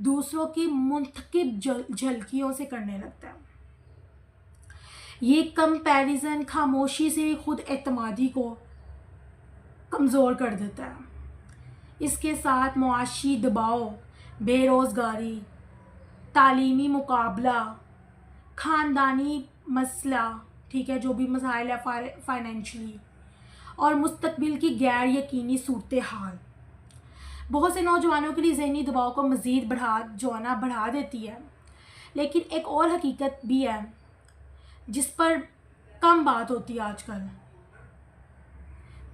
دوسروں کی منتخب جھلکیوں سے کرنے لگتا ہے۔ یہ کمپیریزن خاموشی سے خود اعتمادی کو کمزور کر دیتا ہے۔ اس کے ساتھ معاشی دباؤ، بے روزگاری، تعلیمی مقابلہ، خاندانی مسئلہ، ٹھیک ہے، جو بھی مسائل ہے فائنینشلی، اور مستقبل کی غیر یقینی صورتحال بہت سے نوجوانوں کے لیے ذہنی دباؤ کو مزید بڑھا دیتی ہے۔ لیکن ایک اور حقیقت بھی ہے جس پر کم بات ہوتی ہے آج کل۔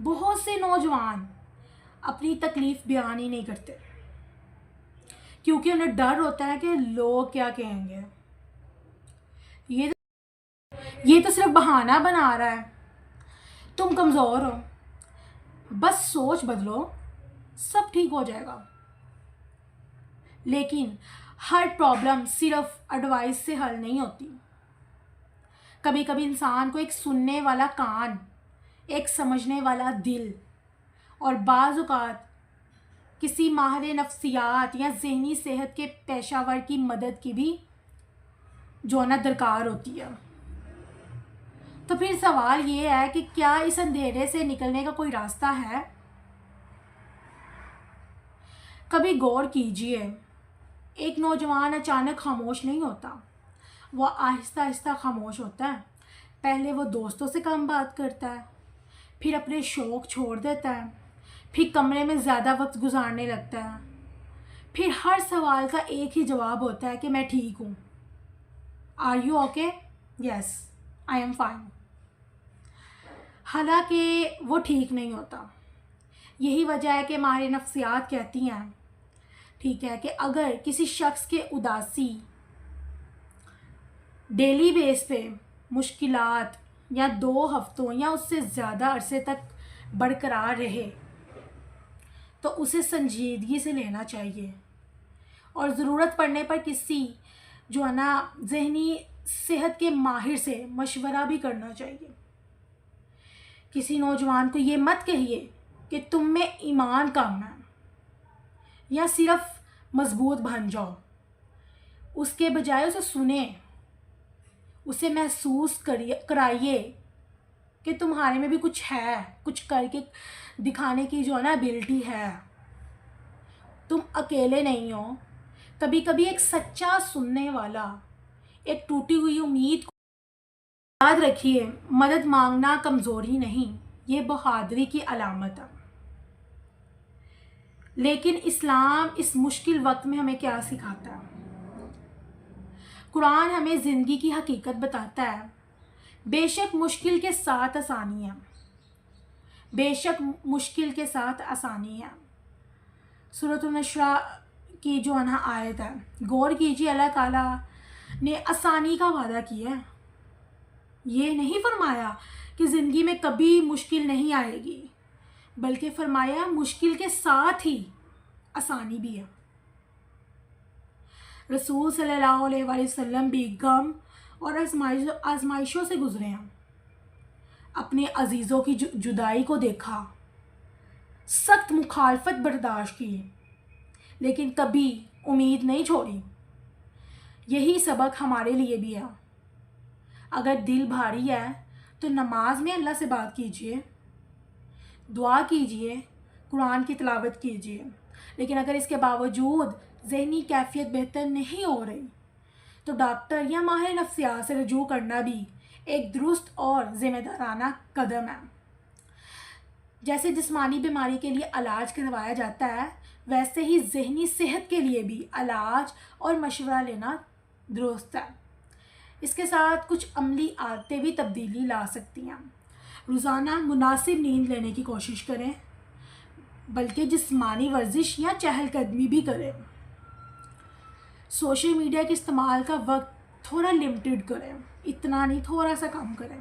بہت سے نوجوان اپنی تکلیف بیان ہی نہیں کرتے کیونکہ انہیں ڈر ہوتا ہے کہ لوگ کیا کہیں گے۔ یہ تو صرف بہانہ بنا رہا ہے، تم کمزور ہو، بس سوچ بدلو، سب ٹھیک ہو جائے گا۔ لیکن ہر پرابلم صرف ایڈوائس سے حل نہیں ہوتی۔ کبھی کبھی انسان کو ایک سننے والا کان، ایک سمجھنے والا دل، اور بعض اوقات کسی ماہر نفسیات یا ذہنی صحت کے پیشہ ور کی مدد کی بھی درکار ہوتی ہے۔ تو پھر سوال یہ ہے کہ کیا اس اندھیرے سے نکلنے کا کوئی راستہ ہے؟ کبھی غور کیجئے، ایک نوجوان اچانک خاموش نہیں ہوتا، وہ آہستہ آہستہ خاموش ہوتا ہے۔ پہلے وہ دوستوں سے کم بات کرتا ہے، پھر اپنے شوق چھوڑ دیتا ہے، پھر کمرے میں زیادہ وقت گزارنے لگتا ہے، پھر ہر سوال کا ایک ہی جواب ہوتا ہے کہ میں ٹھیک ہوں۔ Are you okay? Yes, I am fine. حالانکہ وہ ٹھیک نہیں ہوتا۔ یہی وجہ ہے کہ ماہر نفسیات کہتی ہیں، ٹھیک ہے، کہ اگر کسی شخص کے اداسی ڈیلی بیس پہ مشکلات یا 2 ہفتوں یا اس سے زیادہ عرصے تک برقرار رہے تو اسے سنجیدگی سے لینا چاہیے، اور ضرورت پڑنے پر کسی ذہنی صحت کے ماہر سے مشورہ بھی کرنا چاہیے۔ کسی نوجوان کو یہ مت کہیے کہ تم میں ایمان کم ہے یا صرف مضبوط بن جاؤ۔ اس کے بجائے اسے سنیں، اسے محسوس کرائیے کہ تمہارے میں بھی کچھ ہے، کچھ کر کے دکھانے کی ایبلٹی ہے، تم اکیلے نہیں ہو۔ کبھی کبھی ایک سچا سننے والا ایک ٹوٹی ہوئی امید کو یاد رکھیے، مدد مانگنا کمزوری نہیں، یہ بہادری کی علامت ہے۔ لیکن اسلام اس مشکل وقت میں ہمیں کیا سکھاتا ہے؟ قرآن ہمیں زندگی کی حقیقت بتاتا ہے، بے شک مشکل کے ساتھ آسانی ہے، بے شک مشکل کے ساتھ آسانی ہے۔ سورۃ النشر کی آیت ہے، غور کیجیے، اللہ تعالیٰ نے آسانی کا وعدہ کیا ہے۔ یہ نہیں فرمایا کہ زندگی میں کبھی مشکل نہیں آئے گی، بلکہ فرمایا مشکل کے ساتھ ہی آسانی بھی ہے۔ رسول صلی اللہ علیہ وآلہ وسلم بھی غم اور آزمائشوں سے گزرے ہیں، اپنے عزیزوں کی جدائی کو دیکھا، سخت مخالفت برداشت کی، لیکن کبھی امید نہیں چھوڑی۔ یہی سبق ہمارے لیے بھی ہے۔ اگر دل بھاری ہے تو نماز میں اللہ سے بات کیجیے، دعا کیجیے، قرآن کی تلاوت کیجیے۔ لیکن اگر اس کے باوجود ذہنی کیفیت بہتر نہیں ہو رہی تو ڈاکٹر یا ماہر نفسیات سے رجوع کرنا بھی ایک درست اور ذمہ دارانہ قدم ہے۔ جیسے جسمانی بیماری کے لیے علاج کروایا جاتا ہے، ویسے ہی ذہنی صحت کے لیے بھی علاج اور مشورہ لینا درست ہے۔ اس کے ساتھ کچھ عملی عادتیں بھی تبدیلی لا سکتی ہیں۔ روزانہ مناسب نیند لینے کی کوشش کریں، بلکہ جسمانی ورزش یا چہل قدمی بھی کریں۔ سوشل میڈیا کے استعمال کا وقت تھوڑا لمیٹڈ کریں، اتنا نہیں، تھوڑا سا کم کریں۔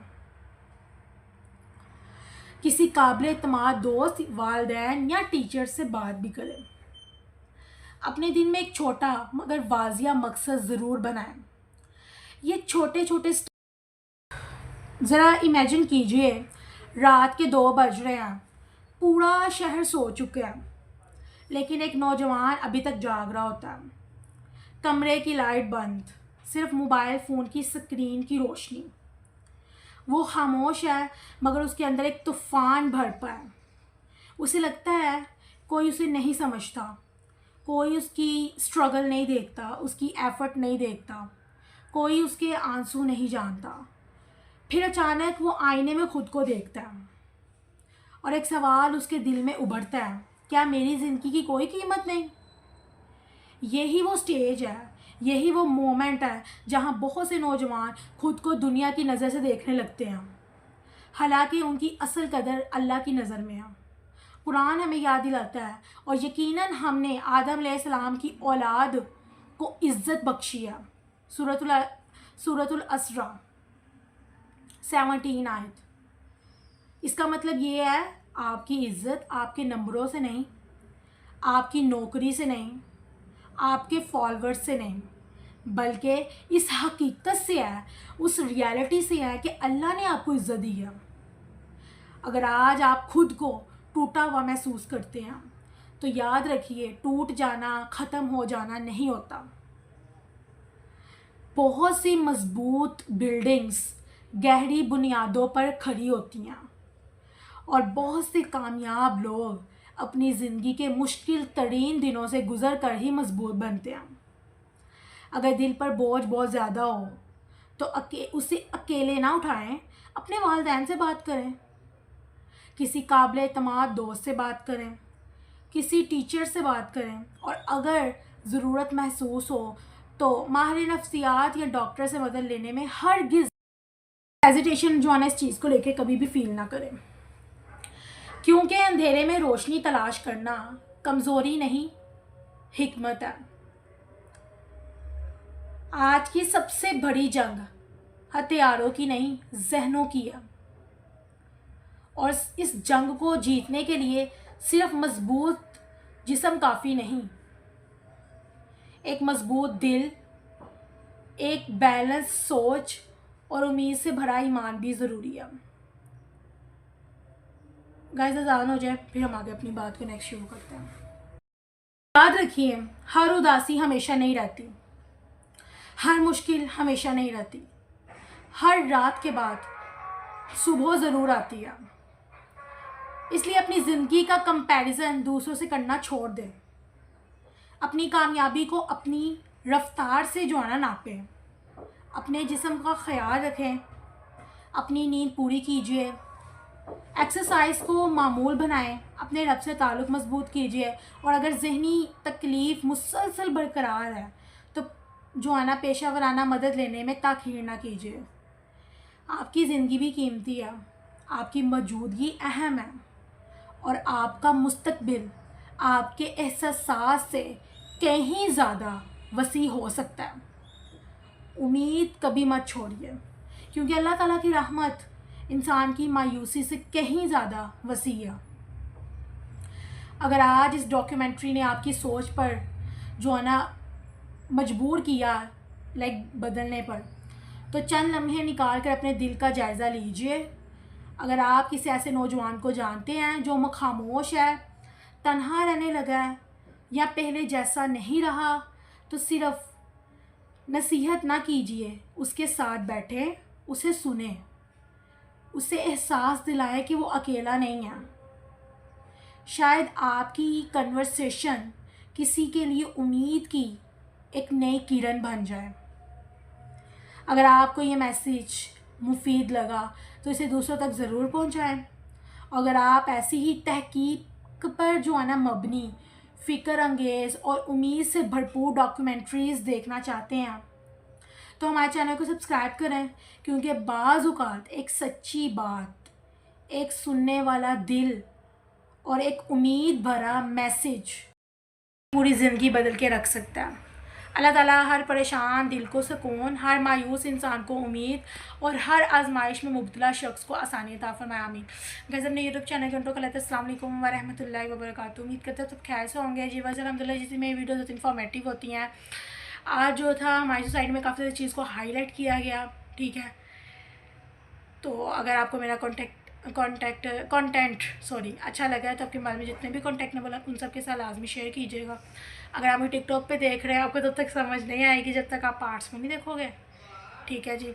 کسی قابل اعتماد دوست، والدین یا ٹیچر سے بات بھی کریں۔ اپنے دن میں ایک چھوٹا مگر واضح مقصد ضرور بنائیں۔ یہ چھوٹے چھوٹے ذرا امیجن کیجئے، رات کے 2 بج رہے ہیں، پورا شہر سو چکا ہے، لیکن ایک نوجوان ابھی تک جاگ رہا ہوتا ہے۔ کمرے کی لائٹ بند، صرف موبائل فون کی اسکرین کی روشنی. وہ خاموش ہے مگر اس کے اندر ایک طوفان بھرپا ہے. اسے لگتا ہے کوئی اسے نہیں سمجھتا، کوئی اس کی اسٹرگل نہیں دیکھتا، اس کی ایفرٹ نہیں دیکھتا، کوئی اس کے آنسو نہیں جانتا. پھر اچانک وہ آئینے میں خود کو دیکھتا ہے اور ایک سوال اس کے دل میں ابھرتا ہے، کیا میری زندگی کی کوئی قیمت نہیں؟ یہی وہ سٹیج ہے، یہی وہ مومنٹ ہے جہاں بہت سے نوجوان خود کو دنیا کی نظر سے دیکھنے لگتے ہیں، حالانکہ ان کی اصل قدر اللہ کی نظر میں ہے. قرآن ہمیں یاد دلاتا ہے، اور یقیناً ہم نے آدم علیہ السلام کی اولاد کو عزت بخشی ہے. سورۃ الاسراء 17 آیت. اس کا مطلب یہ ہے آپ کی عزت آپ کے نمبروں سے نہیں، آپ کی نوکری سے نہیں، آپ کے فالوورز سے نہیں، بلکہ اس حقیقت سے ہے، اس ریالٹی سے ہے کہ اللہ نے آپ کو عزت دی ہے. اگر آج آپ خود کو ٹوٹا ہوا محسوس کرتے ہیں تو یاد رکھیے، ٹوٹ جانا ختم ہو جانا نہیں ہوتا. بہت سی مضبوط بلڈنگز گہری بنیادوں پر کھڑی ہوتی ہیں، اور بہت سے کامیاب لوگ اپنی زندگی کے مشکل ترین دنوں سے گزر کر ہی مضبوط بنتے ہیں. اگر دل پر بوجھ بہت زیادہ ہو تو اسے اکیلے نہ اٹھائیں، اپنے والدین سے بات کریں، کسی قابل اعتماد دوست سے بات کریں، کسی ٹیچر سے بات کریں، اور اگر ضرورت محسوس ہو تو ماہر نفسیات یا ڈاکٹر سے مدد لینے میں ہرگز ہیزیٹیشن جو ہے نا اس چیز کو لے کے کبھی بھی فیل نہ کریں، کیونکہ اندھیرے میں روشنی تلاش کرنا کمزوری نہیں، حکمت ہے. آج کی سب سے بڑی جنگ ہتھیاروں کی نہیں، ذہنوں کی ہے، اور اس جنگ کو جیتنے کے لیے صرف مضبوط جسم کافی نہیں، ایک مضبوط دل، ایک بیلنس سوچ اور امید سے بھرا ایمان بھی ضروری ہے. گائز اذان ہو جائے پھر ہم آگے اپنی بات کو نیکسٹ شروع کرتے ہیں. یاد رکھیے، ہر اداسی ہمیشہ نہیں رہتی، ہر مشکل ہمیشہ نہیں رہتی، ہر رات کے بعد صبح ضرور آتی ہے. اس لیے اپنی زندگی کا کمپیریزن دوسروں سے کرنا چھوڑ دیں. اپنی کامیابی کو اپنی رفتار سے جو ہے نا ناپیں، اپنے جسم کا خیال رکھیں، اپنی نیند پوری کیجیے، ایکسرسائز کو معمول بنائیں، اپنے رب سے تعلق مضبوط کیجیے، اور اگر ذہنی تکلیف مسلسل برقرار ہے تو جو ہے نا پیشہ ورانہ مدد لینے میں تاخیر نہ کیجیے. آپ کی زندگی بھی قیمتی ہے، آپ کی موجودگی اہم ہے، اور آپ کا مستقبل آپ کے احساسات سے کہیں زیادہ وسیع ہو سکتا ہے. امید کبھی مت چھوڑیے، کیونکہ اللہ تعالیٰ کی رحمت انسان کی مایوسی سے کہیں زیادہ وسیع ہے. اگر آج اس ڈاکیومنٹری نے آپ کی سوچ پر جو ہے نا مجبور کیا بدلنے پر، تو چند لمحے نکال کر اپنے دل کا جائزہ لیجئے. اگر آپ کسی ایسے نوجوان کو جانتے ہیں جو خاموش ہے، تنہا رہنے لگا ہے، یا پہلے جیسا نہیں رہا، تو صرف نصیحت نہ کیجیے، اس کے ساتھ بیٹھیں، اسے سنیں، اسے احساس دلائیں کہ وہ اکیلا نہیں ہے. شاید آپ کی کنورسیشن کسی کے لیے امید کی ایک نئی کرن بن جائے. اگر آپ کو یہ میسیج مفید لگا تو اسے دوسروں تک ضرور پہنچائیں. اگر آپ ایسی ہی تحقیق پر جو ہے نا مبنی، فکر انگیز اور امید سے بھرپور ڈاکیومنٹریز دیکھنا چاہتے ہیں تو ہمارے چینل کو سبسکرائب کریں، کیونکہ بعض اوقات ایک سچی بات، ایک سننے والا دل اور ایک امید بھرا میسیج پوری زندگی بدل کے رکھ سکتا ہے. اللہ تعالیٰ ہر پریشان دل کو سکون، ہر مایوس انسان کو امید، اور ہر آزمائش میں مبتلا شخص کو آسانی عطا فرمائے، آمین. گائز اپنے یوٹیوب چینل کے انٹرو کر السلام علیکم ورحمۃ اللہ وبرکاتہ. امید کرتے ہیں سب خیر سے ہوں گے. جی بس الحمد للہ، جس میں ویڈیوز بہت انفارمیٹیو ہوتی ہیں. آج جو تھا ہماری سوسائٹی میں کافی ساری چیز کو ہائی لائٹ کیا گیا، ٹھیک ہے. تو اگر آپ کو میرا کانٹیکٹ کانٹینٹ سوری اچھا لگا ہے تو آپ کے بارے میں جتنے بھی کانٹیکٹیبل ہیں ان سب کے ساتھ لازمی شیئر کیجیے گا. اگر آپ ٹک ٹاک پہ دیکھ رہے ہیں آپ کو تب تک سمجھ نہیں آئے گی جب تک آپ پارٹس میں نہیں دیکھو گے. ٹھیک ہے جی.